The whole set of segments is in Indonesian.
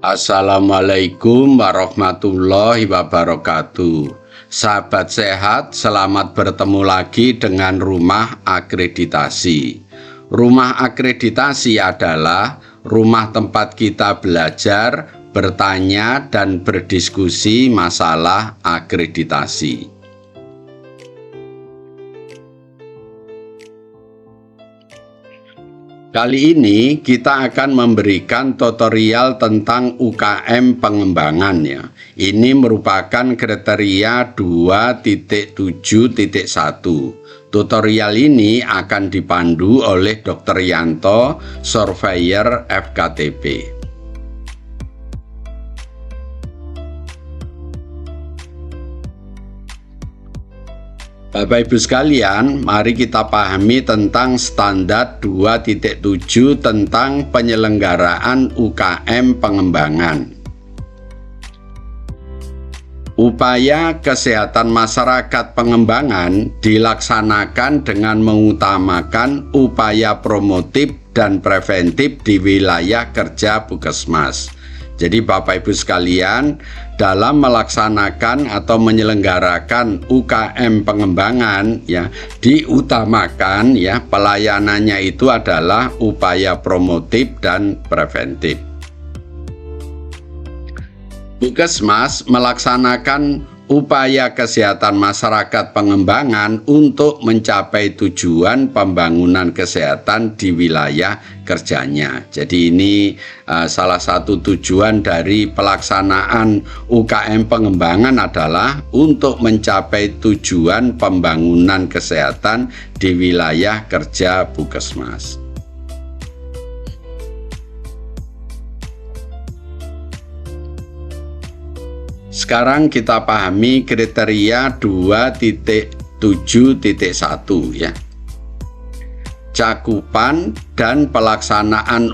Assalamualaikum warahmatullahi wabarakatuh. Sahabat sehat, selamat bertemu lagi dengan Rumah Akreditasi. Rumah Akreditasi adalah rumah tempat kita belajar, bertanya, dan berdiskusi masalah akreditasi. Kali ini kita akan memberikan tutorial tentang UKM pengembangan ya. Ini merupakan kriteria 2.7.1. Tutorial ini akan dipandu oleh Dr. Yanto, Surveyor FKTP. Bapak Ibu sekalian, mari kita pahami tentang standar 2.7 tentang penyelenggaraan UKM pengembangan. Upaya kesehatan masyarakat pengembangan dilaksanakan dengan mengutamakan upaya promotif dan preventif di wilayah kerja Puskesmas. Jadi Bapak Ibu sekalian, dalam melaksanakan atau menyelenggarakan UKM pengembangan ya, diutamakan ya pelayanannya itu adalah upaya promotif dan preventif. Puskesmas melaksanakan upaya kesehatan masyarakat pengembangan untuk mencapai tujuan pembangunan kesehatan di wilayah kerjanya. Jadi ini salah satu tujuan dari pelaksanaan UKM pengembangan adalah untuk mencapai tujuan pembangunan kesehatan di wilayah kerja Puskesmas. Sekarang kita pahami kriteria 2.7.1 ya. Cakupan dan pelaksanaan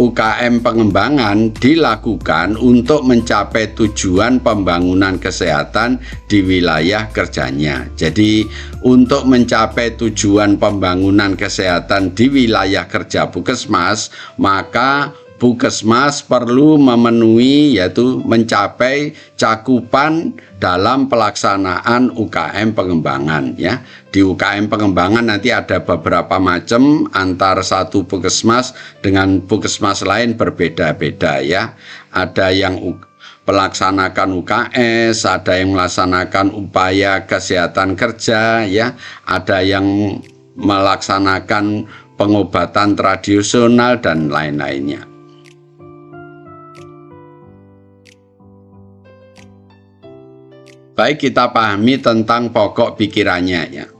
UKM pengembangan dilakukan untuk mencapai tujuan pembangunan kesehatan di wilayah kerjanya. Jadi untuk mencapai tujuan pembangunan kesehatan di wilayah kerja Puskesmas, maka Puskesmas perlu memenuhi yaitu mencapai cakupan dalam pelaksanaan UKM pengembangan ya. Di UKM pengembangan nanti ada beberapa macam, antar satu Puskesmas dengan Puskesmas lain berbeda-beda ya. Ada yang melaksanakan UKS, ada yang melaksanakan upaya kesehatan kerja ya, ada yang melaksanakan pengobatan tradisional dan lain-lainnya. Baik, kita pahami tentang pokok pikirannya ya.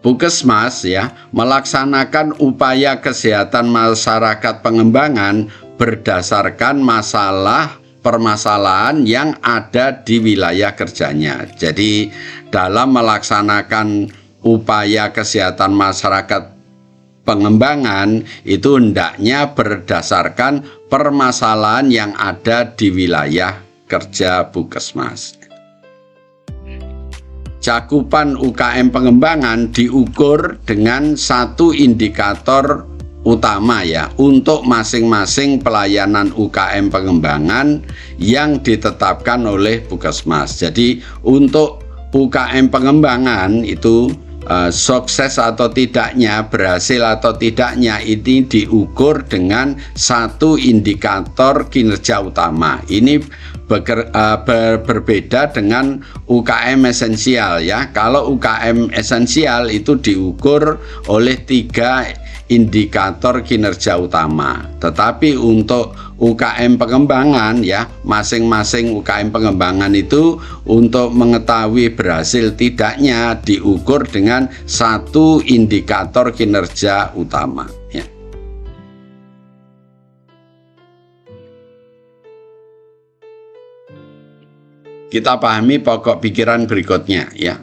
Puskesmas ya melaksanakan upaya kesehatan masyarakat pengembangan berdasarkan permasalahan yang ada di wilayah kerjanya. Jadi dalam melaksanakan upaya kesehatan masyarakat pengembangan itu hendaknya berdasarkan permasalahan yang ada di wilayah kerja Puskesmas. Cakupan UKM pengembangan diukur dengan satu indikator utama ya untuk masing-masing pelayanan UKM pengembangan yang ditetapkan oleh Puskesmas. Jadi untuk UKM pengembangan itu sukses atau tidaknya, berhasil atau tidaknya ini diukur dengan satu indikator kinerja utama. Ini berbeda dengan UKM esensial ya. Kalau UKM esensial itu diukur oleh 3 indikator kinerja utama. Tetapi untuk UKM pengembangan ya, masing-masing UKM pengembangan itu untuk mengetahui berhasil tidaknya diukur dengan satu indikator kinerja utama ya. Kita pahami pokok pikiran berikutnya ya.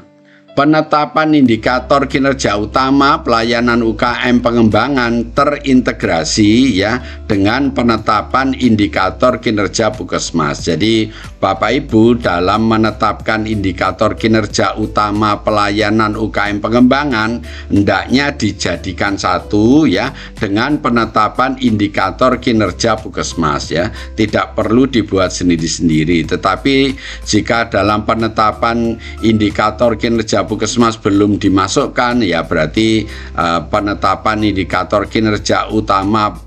Penetapan indikator kinerja utama pelayanan UKM pengembangan terintegrasi ya dengan penetapan indikator kinerja Puskesmas. Jadi Bapak Ibu dalam menetapkan indikator kinerja utama pelayanan UKM pengembangan hendaknya dijadikan satu ya dengan penetapan indikator kinerja Puskesmas ya. Tidak perlu dibuat sendiri-sendiri, tetapi jika dalam penetapan indikator kinerja Puskesmas belum dimasukkan, ya berarti penetapan indikator kinerja utama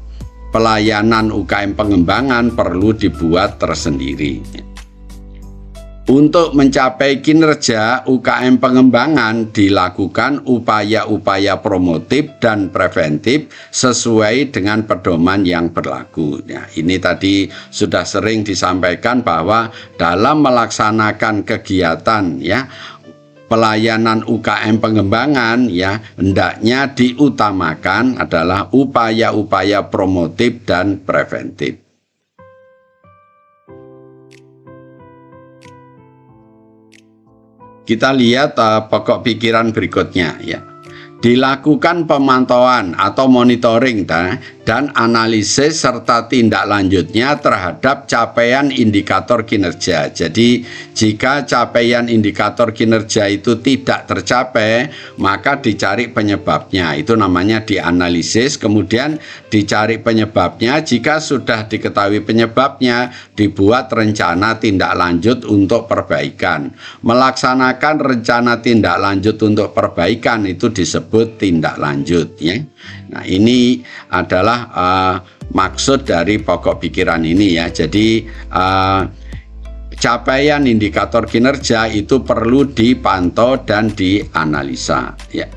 pelayanan UKM pengembangan perlu dibuat tersendiri. Untuk mencapai kinerja UKM pengembangan dilakukan upaya-upaya promotif dan preventif sesuai dengan pedoman yang berlaku. Ya, ini tadi sudah sering disampaikan bahwa dalam melaksanakan kegiatan ya pelayanan UKM pengembangan ya hendaknya diutamakan adalah upaya-upaya promotif dan preventif. Kita lihat pokok pikiran berikutnya ya. Dilakukan pemantauan atau monitoring dan analisis serta tindak lanjutnya terhadap capaian indikator kinerja. Jadi jika capaian indikator kinerja itu tidak tercapai, maka dicari penyebabnya. Itu namanya dianalisis, kemudian dicari penyebabnya. Jika sudah diketahui penyebabnya, dibuat rencana tindak lanjut untuk perbaikan. Melaksanakan rencana tindak lanjut untuk perbaikan itu disebut tindak lanjut ya. Nah, ini adalah maksud dari pokok pikiran ini ya. Jadi capaian indikator kinerja itu perlu dipantau dan dianalisa ya.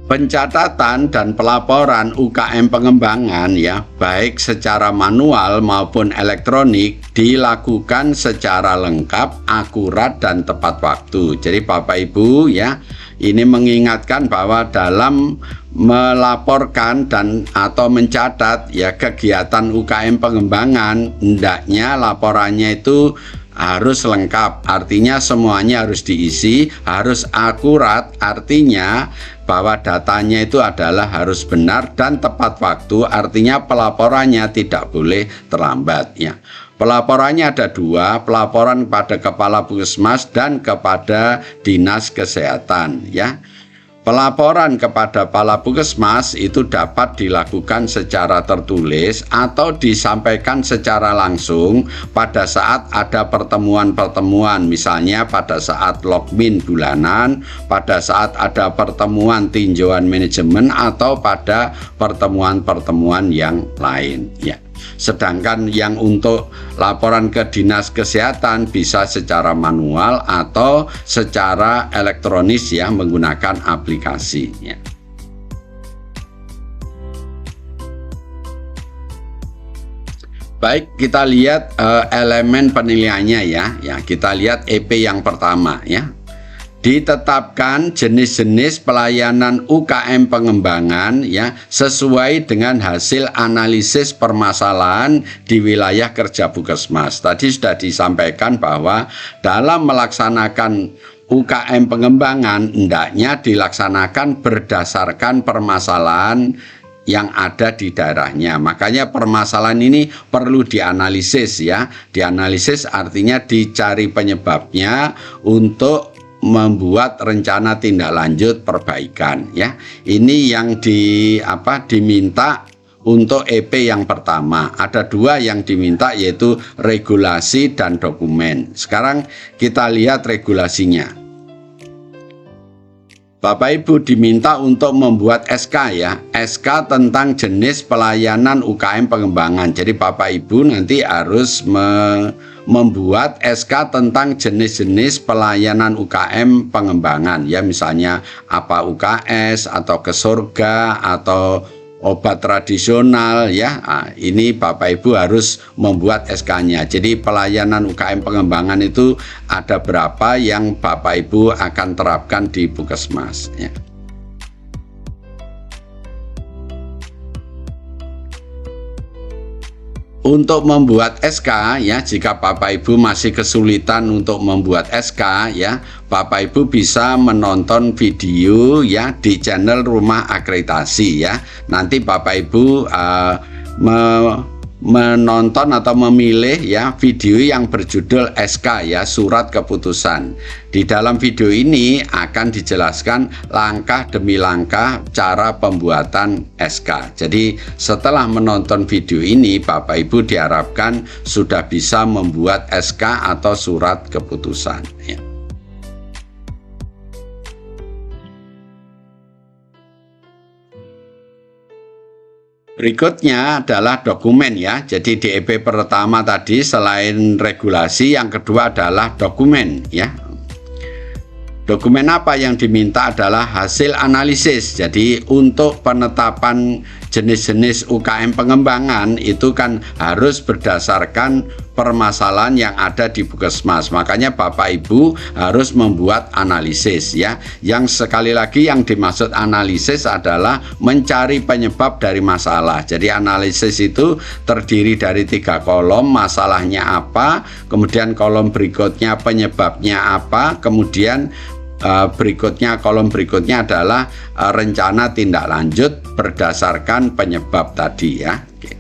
Pencatatan dan pelaporan UKM pengembangan ya, baik secara manual maupun elektronik dilakukan secara lengkap, akurat dan tepat waktu. Jadi Bapak Ibu ya, ini mengingatkan bahwa dalam melaporkan dan atau mencatat ya kegiatan UKM pengembangan hendaknya laporannya itu harus lengkap, artinya semuanya harus diisi, harus akurat, artinya bahwa datanya itu adalah harus benar dan tepat waktu, artinya pelaporannya tidak boleh terlambat ya. Pelaporannya ada dua, pelaporan kepada Kepala Puskesmas dan kepada Dinas Kesehatan ya. Pelaporan kepada Kepala Puskesmas itu dapat dilakukan secara tertulis atau disampaikan secara langsung pada saat ada pertemuan-pertemuan, misalnya pada saat logmin bulanan, pada saat ada pertemuan tinjauan manajemen atau pada pertemuan-pertemuan yang lain ya. Sedangkan yang untuk laporan ke Dinas Kesehatan bisa secara manual atau secara elektronis ya menggunakan aplikasi ya. Baik, kita lihat elemen penilaiannya ya. Ya, kita lihat EP yang pertama ya. Ditetapkan jenis-jenis pelayanan UKM pengembangan ya sesuai dengan hasil analisis permasalahan di wilayah kerja Puskesmas. Tadi sudah disampaikan bahwa dalam melaksanakan UKM pengembangan hendaknya dilaksanakan berdasarkan permasalahan yang ada di daerahnya. Makanya permasalahan ini perlu dianalisis ya. Dianalisis artinya dicari penyebabnya untuk membuat rencana tindak lanjut perbaikan ya. Ini yang diminta untuk EP yang pertama. Ada dua yang diminta, yaitu regulasi dan dokumen. Sekarang kita lihat regulasinya. Bapak Ibu diminta untuk membuat SK ya, SK tentang jenis pelayanan UKM pengembangan. Jadi Bapak Ibu nanti harus membuat SK tentang jenis-jenis pelayanan UKM pengembangan ya, misalnya apa UKS atau ke surga atau obat tradisional ya. Nah, ini Bapak Ibu harus membuat SK-nya. Jadi pelayanan UKM pengembangan itu ada berapa yang Bapak Ibu akan terapkan di Puskesmas ya. Untuk membuat SK ya, jika Bapak Ibu masih kesulitan untuk membuat SK ya, Bapak Ibu bisa menonton video ya di channel Rumah Akreditasi ya. Nanti Bapak Ibu menonton atau memilih ya video yang berjudul SK ya, surat keputusan. Di dalam video ini akan dijelaskan langkah demi langkah cara pembuatan SK. Jadi setelah menonton video ini, Bapak Ibu diharapkan sudah bisa membuat SK atau surat keputusan ya. Berikutnya adalah dokumen ya. Jadi di EP pertama tadi selain regulasi, yang kedua adalah dokumen ya. Dokumen apa yang diminta adalah hasil analisis. Jadi untuk penetapan jenis-jenis UKM pengembangan itu kan harus berdasarkan permasalahan yang ada di Puskesmas. Makanya Bapak Ibu harus membuat analisis ya. Yang sekali lagi yang dimaksud analisis adalah mencari penyebab dari masalah. Jadi analisis itu terdiri dari 3 kolom, masalahnya apa, kemudian kolom berikutnya penyebabnya apa, kemudian kolom berikutnya adalah rencana tindak lanjut berdasarkan penyebab tadi ya. Oke.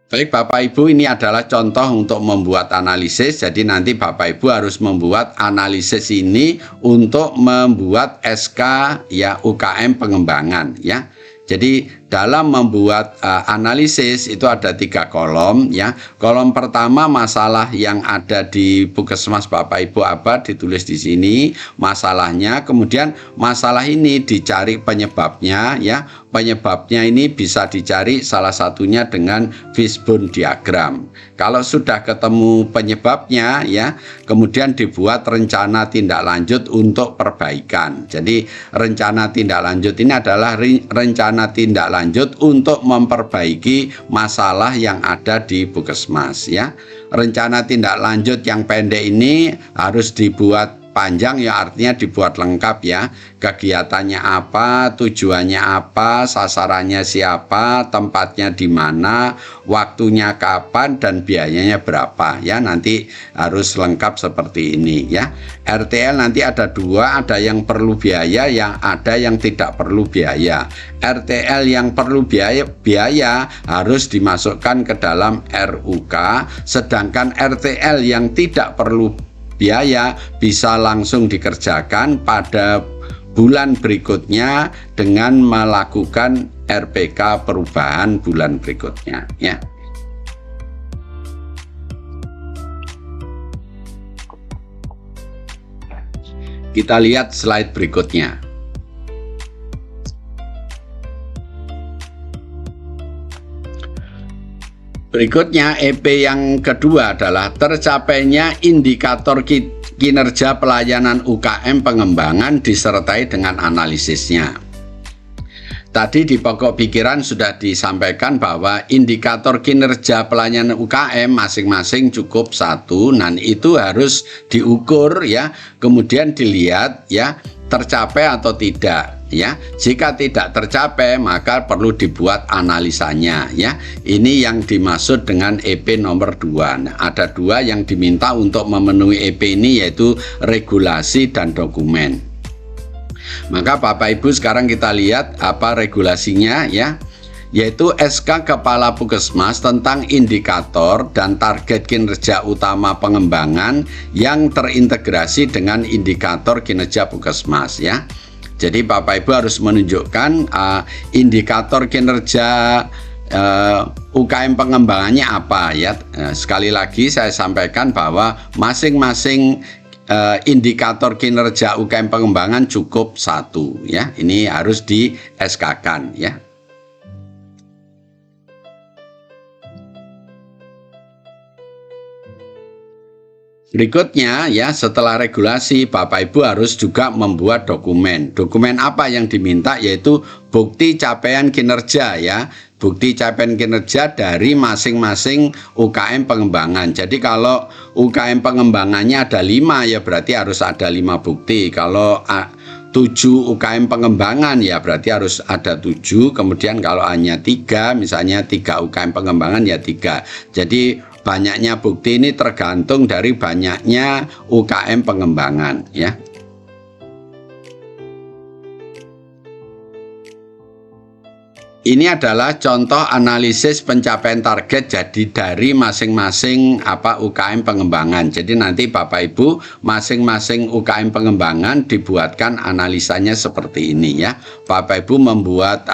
Baik Bapak Ibu, ini adalah contoh untuk membuat analisis. Jadi nanti Bapak Ibu harus membuat analisis ini untuk membuat SK ya UKM pengembangan ya. Jadi dalam membuat analisis itu ada 3 kolom ya. Kolom pertama masalah yang ada di Puskesmas Bapak Ibu apa ditulis di sini masalahnya. Kemudian masalah ini dicari penyebabnya ya. Penyebabnya ini bisa dicari salah satunya dengan fishbone diagram. Kalau sudah ketemu penyebabnya ya, kemudian dibuat rencana tindak lanjut untuk perbaikan. Jadi rencana tindak lanjut ini adalah rencana tindak lanjut untuk memperbaiki masalah yang ada di Puskesmas ya. Rencana tindak lanjut yang pendek ini harus dibuat panjang ya, artinya dibuat lengkap ya. Kegiatannya apa, tujuannya apa, sasarannya siapa, tempatnya di mana, waktunya kapan, dan biayanya berapa ya. Nanti harus lengkap seperti ini ya. RTL nanti ada 2, ada yang perlu biaya, yang ada yang tidak perlu biaya. RTL yang perlu biaya harus dimasukkan ke dalam RUK, sedangkan RTL yang tidak perlu biaya bisa langsung dikerjakan pada bulan berikutnya dengan melakukan RPK perubahan bulan berikutnya ya. Kita lihat slide berikutnya. Berikutnya EP yang kedua adalah tercapainya indikator kinerja pelayanan UKM pengembangan disertai dengan analisisnya. Tadi di pokok pikiran sudah disampaikan bahwa indikator kinerja pelayanan UKM masing-masing cukup 1, dan itu harus diukur ya, kemudian dilihat ya tercapai atau tidak ya. Jika tidak tercapai maka perlu dibuat analisanya ya. Ini yang dimaksud dengan EP nomor 2. Nah, ada 2 yang diminta untuk memenuhi EP ini, yaitu regulasi dan dokumen. Maka Bapak Ibu sekarang kita lihat apa regulasinya ya, yaitu SK Kepala Puskesmas tentang indikator dan target kinerja utama pengembangan yang terintegrasi dengan indikator kinerja Puskesmas ya. Jadi Bapak Ibu harus menunjukkan indikator kinerja UKM pengembangannya apa ya. Sekali lagi saya sampaikan bahwa masing-masing indikator kinerja UKM pengembangan cukup 1 ya. Ini harus di SK-kan ya. Berikutnya ya, setelah regulasi Bapak Ibu harus juga membuat dokumen. Dokumen apa yang diminta, yaitu bukti capaian kinerja ya. Bukti capaian kinerja dari masing-masing UKM pengembangan. Jadi kalau UKM pengembangannya ada 5 ya berarti harus ada 5 bukti. Kalau 7 UKM pengembangan ya berarti harus ada 7, kemudian kalau hanya 3 misalnya 3 UKM pengembangan ya 3. Jadi banyaknya bukti ini tergantung dari banyaknya UKM pengembangan ya. Ini adalah contoh analisis pencapaian target jadi dari masing-masing UKM pengembangan. Jadi nanti Bapak Ibu masing-masing UKM pengembangan dibuatkan analisanya seperti ini ya. Bapak Ibu membuat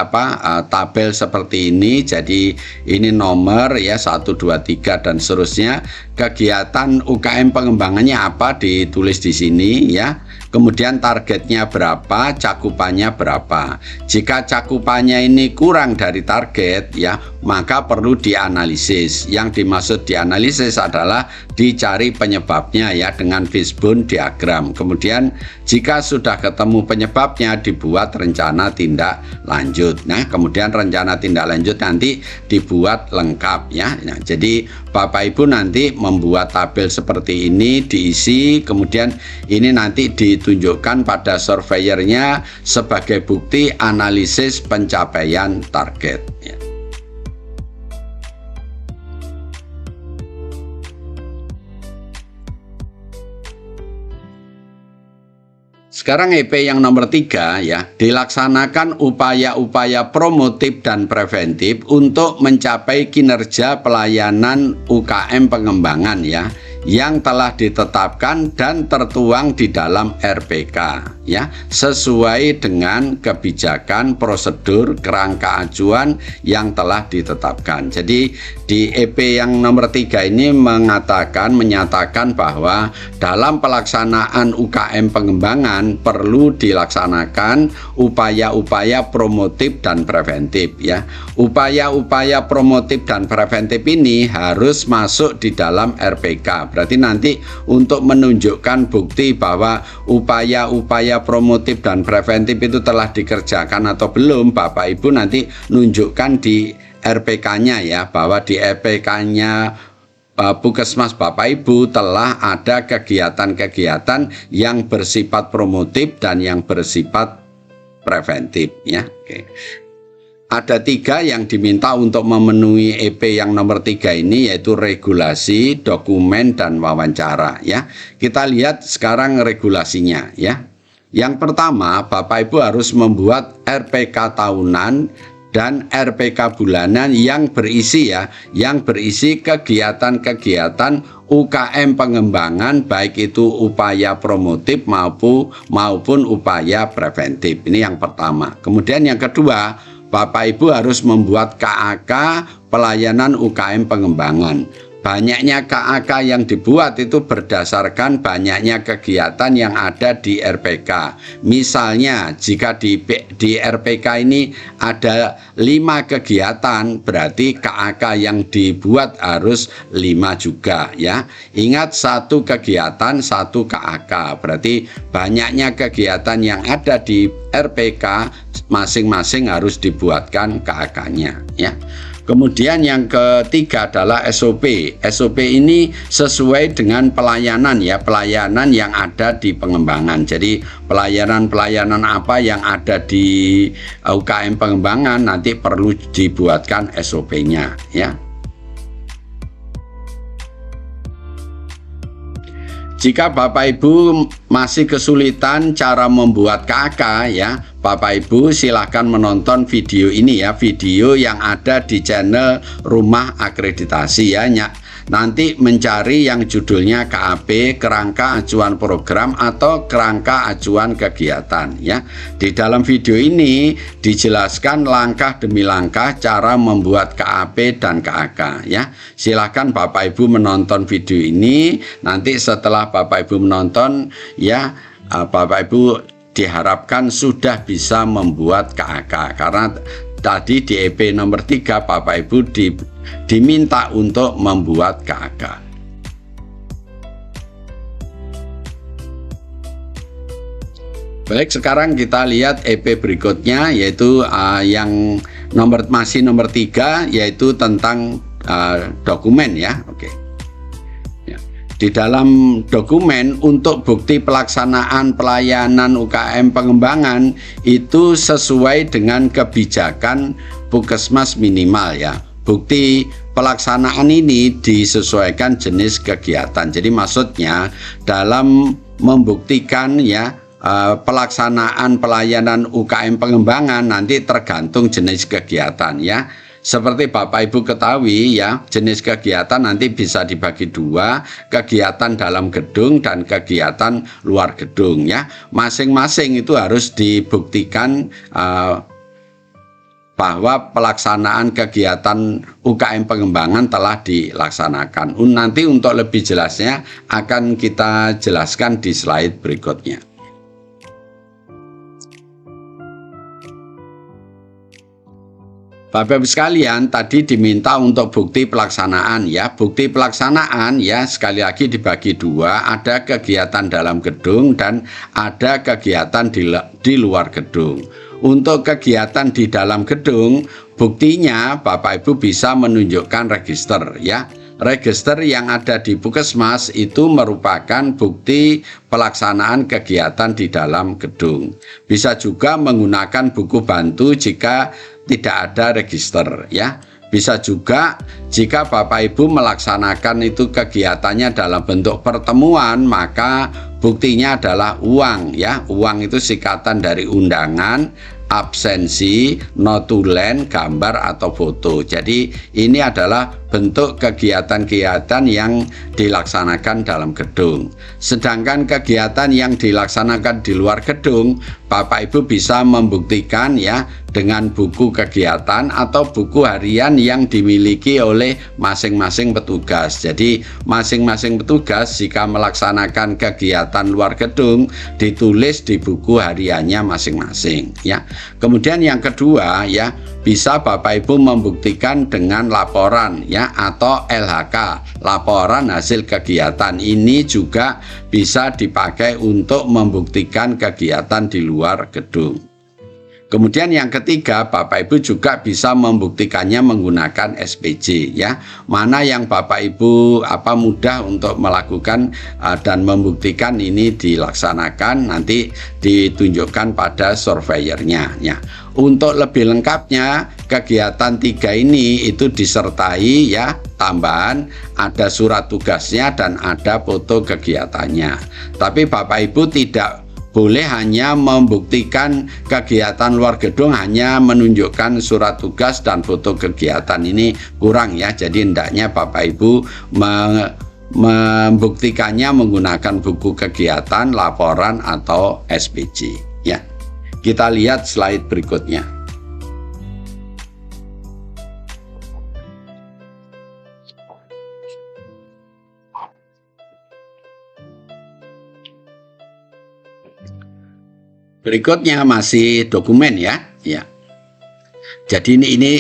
tabel seperti ini. Jadi ini nomor ya 1 2 3 dan seterusnya. Kegiatan UKM pengembangannya apa ditulis di sini ya. Kemudian targetnya berapa, cakupannya berapa. Jika cakupannya ini kurang dari target ya, maka perlu dianalisis. Yang dimaksud dianalisis adalah dicari penyebabnya ya dengan fishbone diagram. Kemudian jika sudah ketemu penyebabnya dibuat rencana tindak lanjut. Nah, kemudian rencana tindak lanjut nanti dibuat lengkap ya. Nah, jadi Bapak Ibu nanti membuat tabel seperti ini diisi, kemudian ini nanti ditunjukkan pada surveyornya sebagai bukti analisis pencapaian target ya. Sekarang EP yang nomor 3 ya, dilaksanakan upaya-upaya promotif dan preventif untuk mencapai kinerja pelayanan UKM pengembangan ya, yang telah ditetapkan dan tertuang di dalam RPK ya, sesuai dengan kebijakan prosedur kerangka acuan yang telah ditetapkan. Jadi di EP yang nomor 3 ini menyatakan bahwa dalam pelaksanaan UKM pengembangan perlu dilaksanakan upaya-upaya promotif dan preventif ya. Upaya-upaya promotif dan preventif ini harus masuk di dalam RPK. Berarti nanti untuk menunjukkan bukti bahwa upaya-upaya promotif dan preventif itu telah dikerjakan atau belum, Bapak Ibu nanti nunjukkan di RPK-nya ya, bahwa di RPK-nya Puskesmas Bapak Ibu telah ada kegiatan-kegiatan yang bersifat promotif dan yang bersifat preventif ya. Oke. Ada 3 yang diminta untuk memenuhi EP yang nomor 3 ini, yaitu regulasi, dokumen, dan wawancara ya. Kita lihat sekarang regulasinya ya. Yang pertama, Bapak Ibu harus membuat RPK tahunan dan RPK bulanan yang berisi kegiatan-kegiatan UKM pengembangan, baik itu upaya promotif maupun upaya preventif. Ini yang pertama. Kemudian yang kedua, Bapak Ibu harus membuat KAK pelayanan UKM pengembangan. Banyaknya KAK yang dibuat itu berdasarkan banyaknya kegiatan yang ada di RPK. Misalnya jika di RPK ini ada 5 kegiatan, berarti KAK yang dibuat harus 5 juga ya. Ingat, 1 kegiatan 1 KAK, berarti banyaknya kegiatan yang ada di RPK masing-masing harus dibuatkan KAK-nya ya. Kemudian yang ketiga adalah SOP. SOP ini sesuai dengan pelayanan ya, pelayanan yang ada di pengembangan. Jadi pelayanan-pelayanan apa yang ada di UKM pengembangan nanti perlu dibuatkan SOP-nya ya. Jika Bapak Ibu masih kesulitan cara membuat KAK ya, Bapak Ibu silahkan menonton video ini ya, video yang ada di channel Rumah Akreditasi ya. Nanti mencari yang judulnya KAP, Kerangka Acuan Program atau Kerangka Acuan Kegiatan ya. Di dalam video ini dijelaskan langkah demi langkah cara membuat KAP dan KAK ya. Silahkan Bapak Ibu menonton video ini. Nanti setelah Bapak Ibu menonton ya, Bapak Ibu diharapkan sudah bisa membuat KAK, karena tadi di EP nomor 3 Bapak Ibu diminta untuk membuat KAK. Baik, sekarang kita lihat EP berikutnya, yaitu yang masih nomor 3, yaitu tentang dokumen ya. Oke. di dalam dokumen untuk bukti pelaksanaan pelayanan UKM pengembangan itu sesuai dengan kebijakan Puskesmas minimal ya. Bukti pelaksanaan ini disesuaikan jenis kegiatan. Jadi maksudnya dalam membuktikan ya pelaksanaan pelayanan UKM pengembangan nanti tergantung jenis kegiatan ya. Seperti Bapak Ibu ketahui ya, jenis kegiatan nanti bisa dibagi dua, kegiatan dalam gedung dan kegiatan luar gedung ya. Masing-masing itu harus dibuktikan bahwa pelaksanaan kegiatan UKM pengembangan telah dilaksanakan. Nanti untuk lebih jelasnya akan kita jelaskan di slide berikutnya. Bapak Ibu sekalian, tadi diminta untuk bukti pelaksanaan ya. Bukti pelaksanaan ya sekali lagi dibagi dua, ada kegiatan dalam gedung dan ada kegiatan di luar gedung. Untuk kegiatan di dalam gedung, buktinya Bapak Ibu bisa menunjukkan register ya. Register yang ada di Puskesmas itu merupakan bukti pelaksanaan kegiatan di dalam gedung. Bisa juga menggunakan buku bantu jika tidak ada register ya. Bisa juga jika Bapak Ibu melaksanakan itu kegiatannya dalam bentuk pertemuan, maka buktinya adalah uang ya. Uang itu singkatan dari undangan, absensi, notulen, gambar atau foto. Jadi ini adalah bentuk kegiatan-kegiatan yang dilaksanakan dalam gedung. Sedangkan kegiatan yang dilaksanakan di luar gedung, Bapak Ibu bisa membuktikan ya dengan buku kegiatan atau buku harian yang dimiliki oleh masing-masing petugas. Jadi masing-masing petugas jika melaksanakan kegiatan luar gedung ditulis di buku hariannya masing-masing ya. Kemudian yang kedua ya, bisa Bapak Ibu membuktikan dengan laporan ya atau LHK, laporan hasil kegiatan. Ini juga bisa dipakai untuk membuktikan kegiatan di luar gedung. Kemudian yang ketiga, Bapak Ibu juga bisa membuktikannya menggunakan SPJ ya. Mana yang Bapak Ibu mudah untuk melakukan dan membuktikan ini dilaksanakan, nanti ditunjukkan pada surveyornya ya. Untuk lebih lengkapnya, kegiatan 3 ini itu disertai ya tambahan ada surat tugasnya dan ada foto kegiatannya. Tapi Bapak Ibu tidak boleh hanya membuktikan kegiatan luar gedung hanya menunjukkan surat tugas dan foto kegiatan, ini kurang ya. Jadi hendaknya Bapak Ibu membuktikannya menggunakan buku kegiatan, laporan atau SPJ ya. Kita lihat slide berikutnya. Berikutnya masih dokumen ya. Jadi ini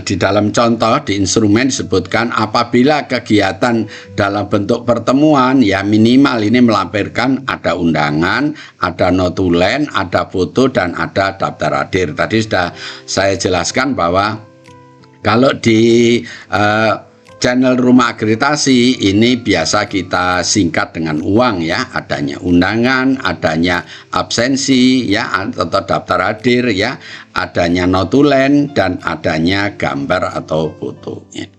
di dalam contoh di instrumen disebutkan apabila kegiatan dalam bentuk pertemuan ya minimal ini melampirkan ada undangan, ada notulen, ada foto dan ada daftar hadir. Tadi sudah saya jelaskan bahwa kalau di channel Rumah Akreditasi ini biasa kita singkat dengan uang ya, adanya undangan, adanya absensi ya atau daftar hadir ya, adanya notulen dan adanya gambar atau foto ya.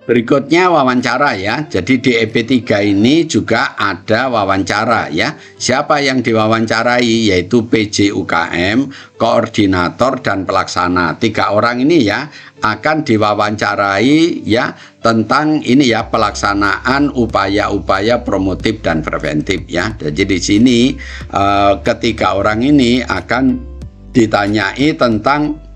Berikutnya wawancara ya. Jadi di EP3 ini juga ada wawancara ya. Siapa yang diwawancarai? Yaitu PJ UKM, koordinator dan pelaksana. 3 orang ini ya akan diwawancarai ya tentang ini ya pelaksanaan upaya-upaya promotif dan preventif ya. Jadi di sini ketiga orang ini akan ditanyai tentang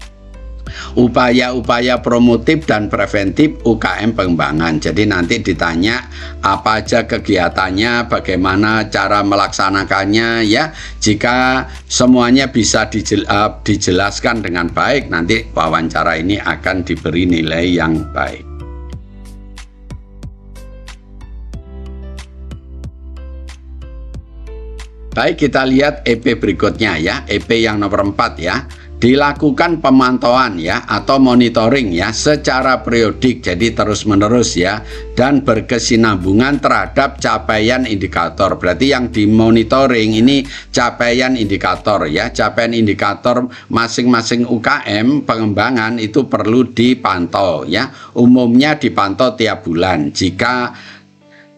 upaya-upaya promotif dan preventif UKM pengembangan. Jadi nanti ditanya apa aja kegiatannya, bagaimana cara melaksanakannya ya. Jika semuanya bisa dijelaskan dengan baik, nanti wawancara ini akan diberi nilai yang baik. Baik, kita lihat EP berikutnya ya, EP yang nomor 4 ya. dilakukan pemantauan ya atau monitoring ya secara periodik, jadi terus menerus ya, dan berkesinambungan terhadap capaian indikator. Berarti yang dimonitoring ini capaian indikator ya, capaian indikator masing-masing UKM pengembangan itu perlu dipantau ya, umumnya dipantau tiap bulan. Jika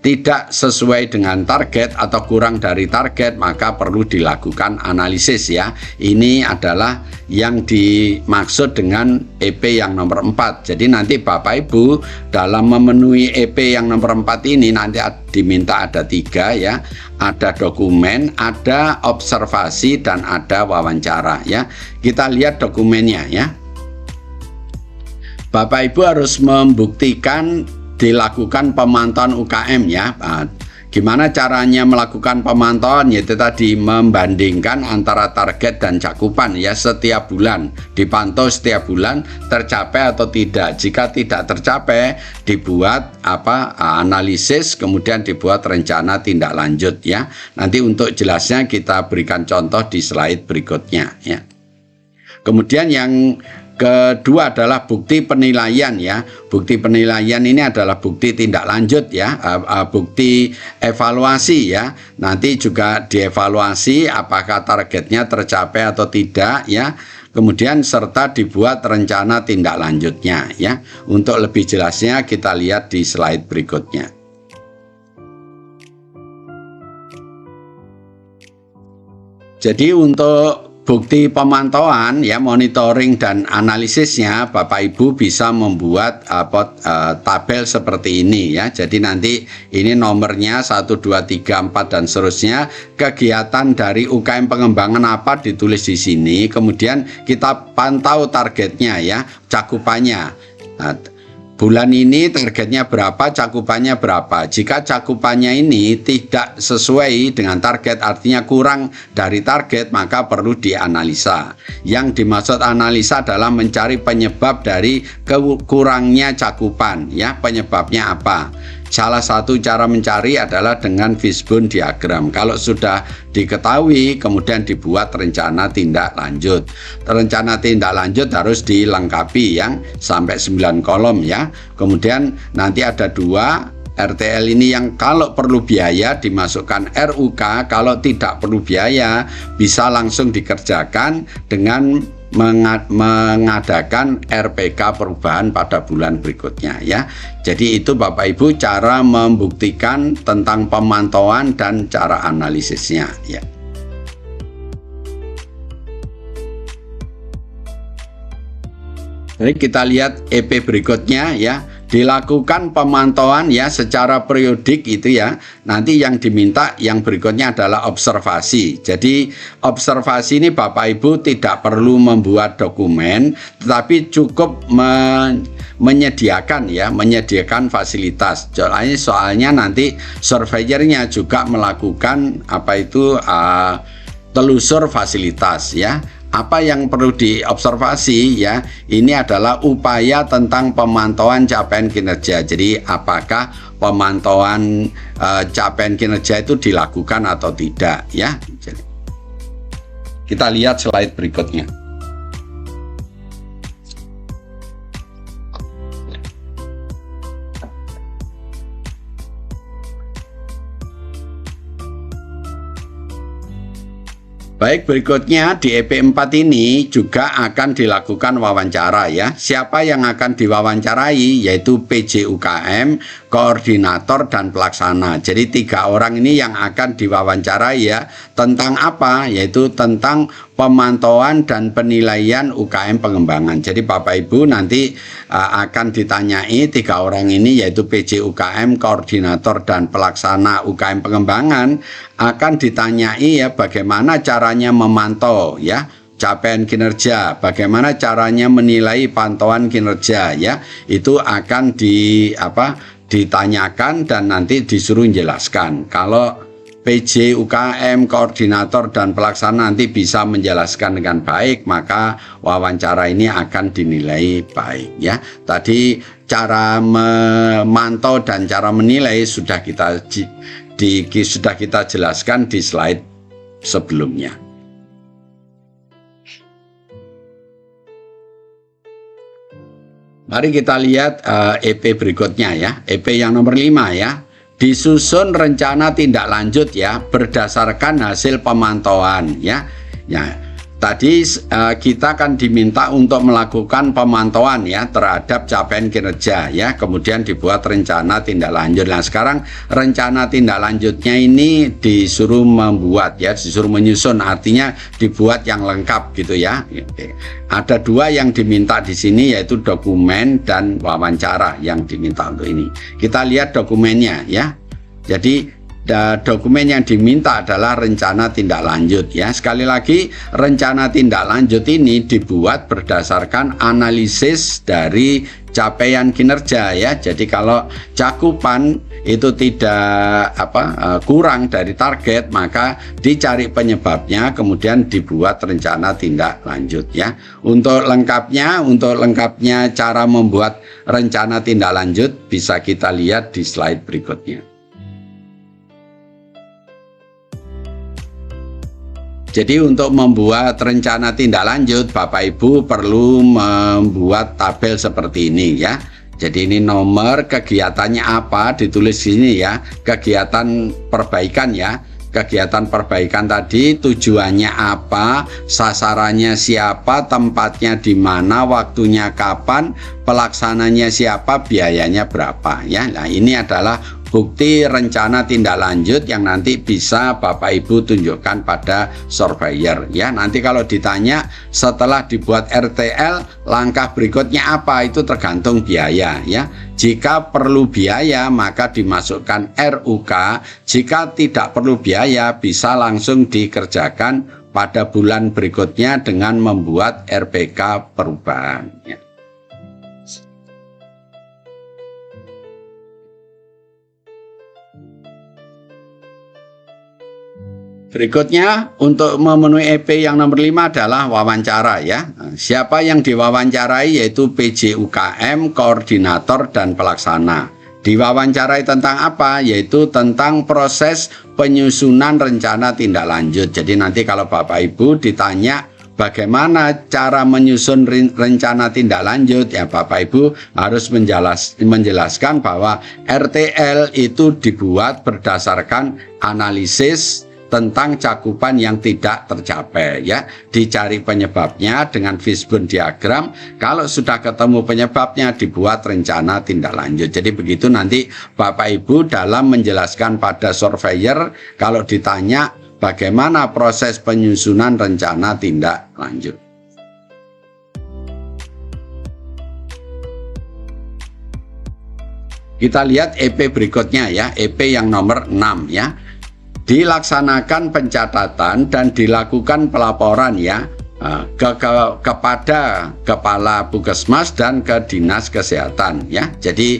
tidak sesuai dengan target atau kurang dari target, maka perlu dilakukan analisis ya. Ini adalah yang dimaksud dengan EP yang nomor 4. Jadi nanti Bapak Ibu dalam memenuhi EP yang nomor 4 ini nanti diminta ada 3 ya. Ada dokumen, ada observasi, dan ada wawancara ya. Kita lihat dokumennya ya. Bapak Ibu harus membuktikan dilakukan pemantauan UKM ya. Gimana caranya melakukan pemantauan? Yaitu tadi membandingkan antara target dan cakupan ya, setiap bulan dipantau, setiap bulan tercapai atau tidak. Jika tidak tercapai, dibuat analisis, kemudian dibuat rencana tindak lanjut ya. Nanti untuk jelasnya kita berikan contoh di slide berikutnya ya. Kemudian yang kedua adalah bukti penilaian ya. Bukti penilaian ini adalah bukti tindak lanjut ya, bukti evaluasi ya. Nanti juga dievaluasi apakah targetnya tercapai atau tidak ya. Kemudian serta dibuat rencana tindak lanjutnya ya. Untuk lebih jelasnya kita lihat di slide berikutnya. Jadi untuk bukti pemantauan ya, monitoring dan analisisnya, Bapak Ibu bisa membuat tabel seperti ini ya. Jadi nanti ini nomornya 1, 2, 3, 4 dan seterusnya. Kegiatan dari UKM pengembangan apa ditulis di sini. Kemudian kita pantau targetnya ya, cakupannya. Bulan ini targetnya berapa, cakupannya berapa. Jika cakupannya ini tidak sesuai dengan target, artinya kurang dari target, maka perlu dianalisa. Yang dimaksud analisa adalah mencari penyebab dari kurangnya cakupan ya. Penyebabnya apa? Salah satu cara mencari adalah dengan fishbone diagram. Kalau sudah diketahui, kemudian dibuat rencana tindak lanjut. Rencana tindak lanjut harus dilengkapi yang sampai 9 kolom ya. Kemudian nanti ada 2 RTL ini yang kalau perlu biaya dimasukkan RUK, kalau tidak perlu biaya bisa langsung dikerjakan dengan mengadakan RPK perubahan pada bulan berikutnya ya. Jadi itu Bapak Ibu cara membuktikan tentang pemantauan dan cara analisisnya ya. Jadi kita lihat EP berikutnya ya. Dilakukan pemantauan ya secara periodik itu ya. Nanti yang diminta yang berikutnya adalah observasi. Jadi observasi ini Bapak Ibu tidak perlu membuat dokumen, tetapi cukup menyediakan ya, menyediakan fasilitas. Soalnya nanti surveyornya juga melakukan telusur fasilitas ya. Apa yang perlu diobservasi ya, ini adalah upaya tentang pemantauan capaian kinerja. Jadi apakah pemantauan capaian kinerja itu dilakukan atau tidak ya. Jadi, kita lihat slide berikutnya. Baik, berikutnya di EP 4 ini juga akan dilakukan wawancara ya. Siapa yang akan diwawancarai? Yaitu PJ UKM, koordinator, dan pelaksana. Jadi 3 orang ini yang akan diwawancarai ya. Tentang apa? Yaitu tentang pemantauan dan penilaian UKM pengembangan. Jadi Bapak Ibu nanti akan ditanyai 3 orang ini, yaitu PJ UKM, koordinator, dan pelaksana UKM pengembangan, akan ditanyai ya bagaimana caranya memantau ya capaian kinerja, bagaimana caranya menilai pantauan kinerja ya. Itu akan ditanyakan dan nanti disuruh menjelaskan. Kalau PJ UKM, koordinator, dan pelaksana nanti bisa menjelaskan dengan baik, maka wawancara ini akan dinilai baik ya. Tadi cara memantau dan cara menilai sudah kita jelaskan di slide sebelumnya. Mari kita lihat EP berikutnya ya, EP yang nomor 5 ya. Disusun rencana tindak lanjut ya berdasarkan hasil pemantauan ya. Ya, tadi kita akan diminta untuk melakukan pemantauan ya terhadap capaian kinerja ya, kemudian dibuat rencana tindak lanjut. Nah, sekarang rencana tindak lanjutnya ini disuruh membuat ya, disuruh menyusun, artinya dibuat yang lengkap gitu ya. Ada 2 yang diminta di sini, yaitu dokumen dan wawancara yang diminta untuk ini. Kita lihat dokumennya ya. Jadi dokumen yang diminta adalah rencana tindak lanjut ya. Sekali lagi, rencana tindak lanjut ini dibuat berdasarkan analisis dari capaian kinerja ya. Jadi kalau cakupan itu tidak kurang dari target, maka dicari penyebabnya, kemudian dibuat rencana tindak lanjut ya. Untuk lengkapnya cara membuat rencana tindak lanjut bisa kita lihat di slide berikutnya. Jadi untuk membuat rencana tindak lanjut, Bapak Ibu perlu membuat tabel seperti ini ya. Jadi ini nomor, kegiatannya apa, ditulis sini ya. Kegiatan perbaikan ya. Kegiatan perbaikan tadi tujuannya apa, sasarannya siapa, tempatnya di mana, waktunya kapan, pelaksananya siapa, biayanya berapa ya. Nah, ini adalah bukti rencana tindak lanjut yang nanti bisa Bapak Ibu tunjukkan pada surveyor ya. Nanti kalau ditanya setelah dibuat RTL langkah berikutnya apa, itu tergantung biaya ya. Jika perlu biaya maka dimasukkan RUK, jika tidak perlu biaya bisa langsung dikerjakan pada bulan berikutnya dengan membuat RPK perubahan ya. Berikutnya, untuk memenuhi EP yang nomor 5 adalah wawancara ya. Siapa yang diwawancarai yaitu PJ UKM, koordinator dan pelaksana. Diwawancarai tentang apa? Yaitu tentang proses penyusunan rencana tindak lanjut. Jadi nanti kalau Bapak Ibu ditanya bagaimana cara menyusun rencana tindak lanjut, ya Bapak Ibu harus menjelaskan bahwa RTL itu dibuat berdasarkan analisis tentang cakupan yang tidak tercapai ya. Dicari penyebabnya dengan fishbone diagram. Kalau sudah ketemu penyebabnya dibuat rencana tindak lanjut. Jadi begitu nanti Bapak Ibu dalam menjelaskan pada surveyor kalau ditanya bagaimana proses penyusunan rencana tindak lanjut. Kita lihat EP berikutnya ya, EP yang nomor 6 ya. Dilaksanakan pencatatan dan dilakukan pelaporan ya kepada Kepala Puskesmas dan ke Dinas Kesehatan ya. Jadi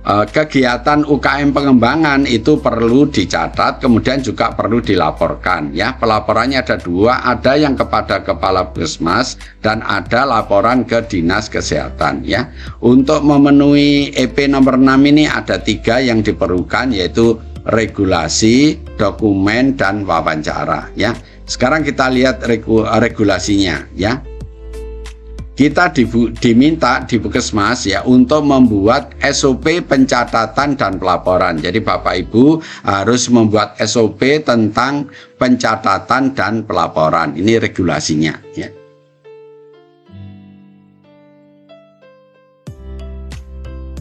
kegiatan UKM pengembangan itu perlu dicatat, kemudian juga perlu dilaporkan ya. Pelaporannya ada 2, ada yang kepada Kepala Puskesmas dan ada laporan ke Dinas Kesehatan ya. Untuk memenuhi EP nomor 6 ini ada 3 yang diperlukan, yaitu regulasi, dokumen, dan wawancara ya. Sekarang kita lihat regulasinya ya. Kita diminta di Puskesmas ya untuk membuat SOP pencatatan dan pelaporan. Jadi Bapak Ibu harus membuat SOP tentang pencatatan dan pelaporan. Ini regulasinya ya.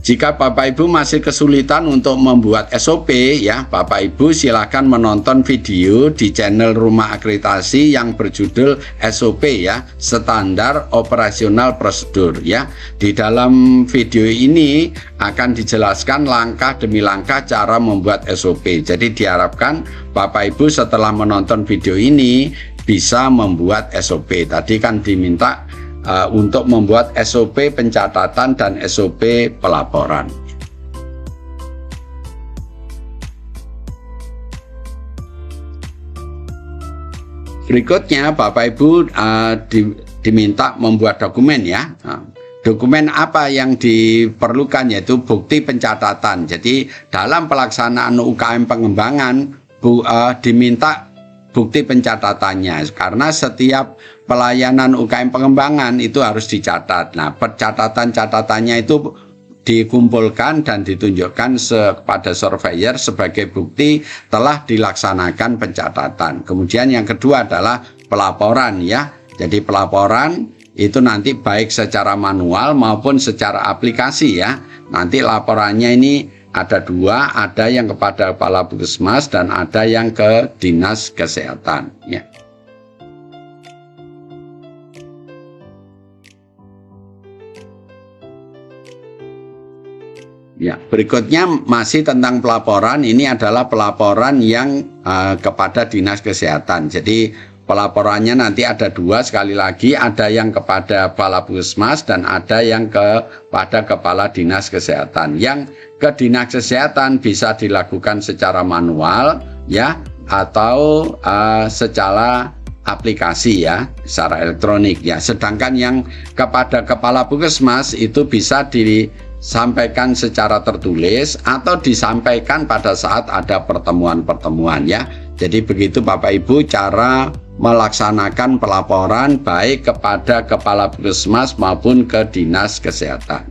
Jika Bapak Ibu masih kesulitan untuk membuat SOP ya, Bapak Ibu silakan menonton video di channel Rumah Akreditasi yang berjudul SOP ya, Standar Operasional Prosedur ya. Di dalam video ini akan dijelaskan langkah demi langkah cara membuat SOP. Jadi diharapkan Bapak Ibu setelah menonton video ini bisa membuat SOP. Tadi kan diminta untuk membuat SOP pencatatan dan SOP pelaporan. Berikutnya Bapak Ibu diminta membuat dokumen ya. Dokumen apa yang diperlukan, yaitu bukti pencatatan. Jadi dalam pelaksanaan UKM pengembangan diminta bukti pencatatannya, karena setiap pelayanan UKM pengembangan itu harus dicatat. Nah, catatannya itu dikumpulkan dan ditunjukkan kepada surveyor sebagai bukti telah dilaksanakan pencatatan. Kemudian yang kedua adalah pelaporan ya. Jadi pelaporan itu nanti baik secara manual maupun secara aplikasi ya. Nanti laporannya ini ada dua, ada yang kepada kepala puskesmas dan ada yang ke dinas kesehatan ya. Ya, berikutnya masih tentang pelaporan. Ini adalah pelaporan yang kepada dinas kesehatan. Jadi pelaporannya nanti ada dua, sekali lagi ada yang kepada kepala puskesmas dan ada yang kepada kepala dinas kesehatan. Yang ke dinas kesehatan bisa dilakukan secara manual ya, atau secara aplikasi ya, secara elektronik ya. Sedangkan yang kepada kepala puskesmas itu bisa disampaikan secara tertulis atau disampaikan pada saat ada pertemuan-pertemuan ya. Jadi begitu Bapak Ibu cara melaksanakan pelaporan baik kepada kepala puskesmas maupun ke dinas kesehatan.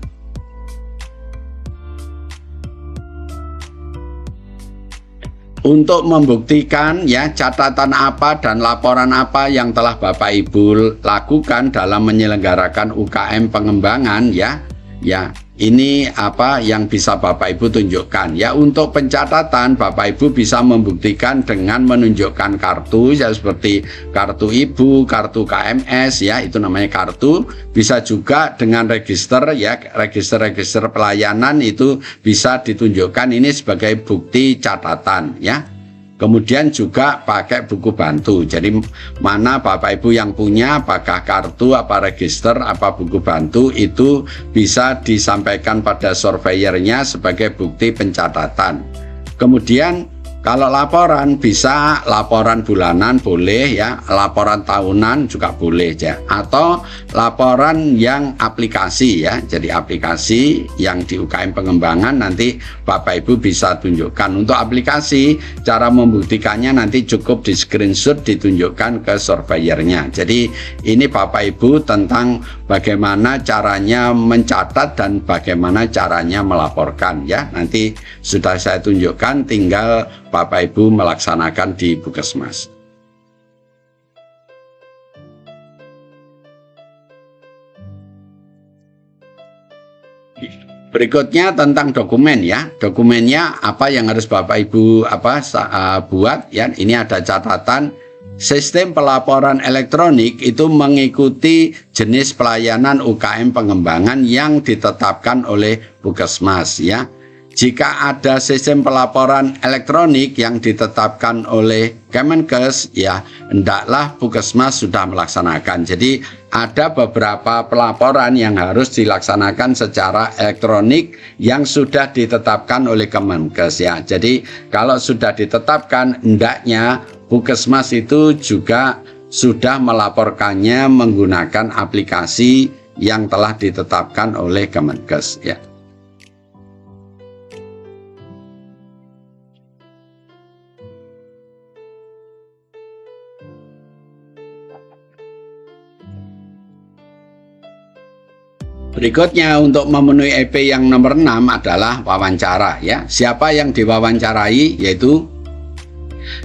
Untuk membuktikan ya catatan apa dan laporan apa yang telah Bapak Ibu lakukan dalam menyelenggarakan UKM pengembangan ya. Ya, ini apa yang bisa Bapak Ibu tunjukkan ya. Untuk pencatatan Bapak Ibu bisa membuktikan dengan menunjukkan kartu ya, seperti kartu ibu, kartu KMS ya, itu namanya kartu. Bisa juga dengan register ya, register pelayanan itu bisa ditunjukkan ini sebagai bukti catatan ya. Kemudian juga pakai buku bantu. Jadi mana Bapak Ibu yang punya, apakah kartu, apa register, apa buku bantu, itu bisa disampaikan pada surveyornya sebagai bukti pencatatan. Kemudian kalau laporan bisa laporan bulanan boleh ya, laporan tahunan juga boleh ya, atau laporan yang aplikasi ya. Jadi aplikasi yang di UKM pengembangan nanti Bapak Ibu bisa tunjukkan. Untuk aplikasi cara membuktikannya nanti cukup di screenshot ditunjukkan ke surveyornya. Jadi ini Bapak Ibu tentang bagaimana caranya mencatat dan bagaimana caranya melaporkan ya. Nanti sudah saya tunjukkan, tinggal Bapak Ibu melaksanakan di puskesmas. Berikutnya tentang dokumen ya. Dokumennya apa yang harus Bapak Ibu buat ya. Ini ada catatan. Sistem pelaporan elektronik itu mengikuti jenis pelayanan UKM pengembangan yang ditetapkan oleh puskesmas ya. Jika ada sistem pelaporan elektronik yang ditetapkan oleh Kemenkes, ya hendaklah puskesmas sudah melaksanakan. Jadi ada beberapa pelaporan yang harus dilaksanakan secara elektronik yang sudah ditetapkan oleh Kemenkes ya. Jadi kalau sudah ditetapkan, hendaknya puskesmas itu juga sudah melaporkannya menggunakan aplikasi yang telah ditetapkan oleh Kemenkes ya. Berikutnya untuk memenuhi EP yang nomor 6 adalah wawancara ya. Siapa yang diwawancarai yaitu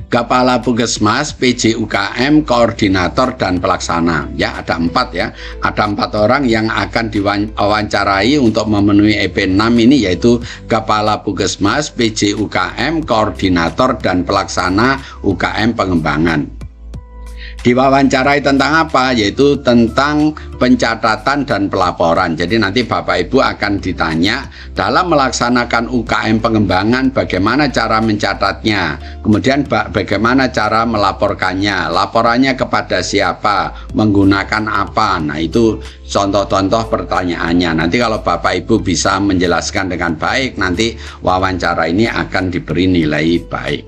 Kepala Puskesmas, PJ UKM, Koordinator dan Pelaksana ya, ada 4 ya. Ada 4 orang yang akan diwawancarai untuk memenuhi EP 6 ini, yaitu Kepala Puskesmas, PJ UKM, Koordinator dan Pelaksana UKM Pengembangan. Diwawancarai tentang apa? Yaitu tentang pencatatan dan pelaporan. Jadi nanti Bapak Ibu akan ditanya dalam melaksanakan UKM pengembangan bagaimana cara mencatatnya, kemudian bagaimana cara melaporkannya, laporannya kepada siapa, menggunakan apa. Nah itu contoh-contoh pertanyaannya. Nanti kalau Bapak Ibu bisa menjelaskan dengan baik, nanti wawancara ini akan diberi nilai baik.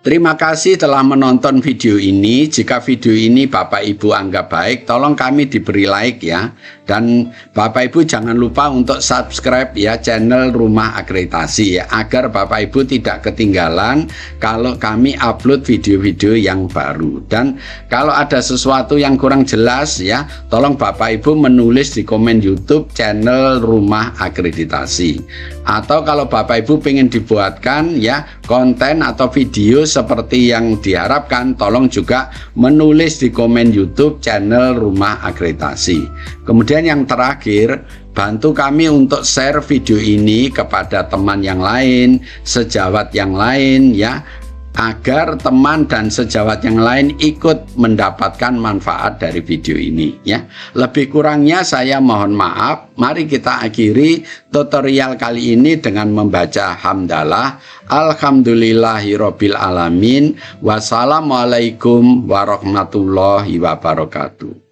Terima kasih telah menonton video ini. Jika video ini Bapak Ibu anggap baik, tolong kami diberi like ya. Dan Bapak Ibu jangan lupa untuk subscribe ya channel Rumah Akreditasi ya, agar Bapak Ibu tidak ketinggalan kalau kami upload video-video yang baru. Dan kalau ada sesuatu yang kurang jelas ya, tolong Bapak Ibu menulis di komen YouTube channel Rumah Akreditasi. Atau kalau Bapak Ibu pengen dibuatkan ya konten atau video seperti yang diharapkan, tolong juga menulis di komen YouTube channel Rumah Akreditasi. Kemudian yang terakhir, bantu kami untuk share video ini kepada teman yang lain, sejawat yang lain ya, agar teman dan sejawat yang lain ikut mendapatkan manfaat dari video ini ya. Lebih kurangnya saya mohon maaf. Mari kita akhiri tutorial kali ini dengan membaca hamdalah. Alhamdulillahirabbil alamin. Wassalamualaikum warahmatullahi wabarakatuh.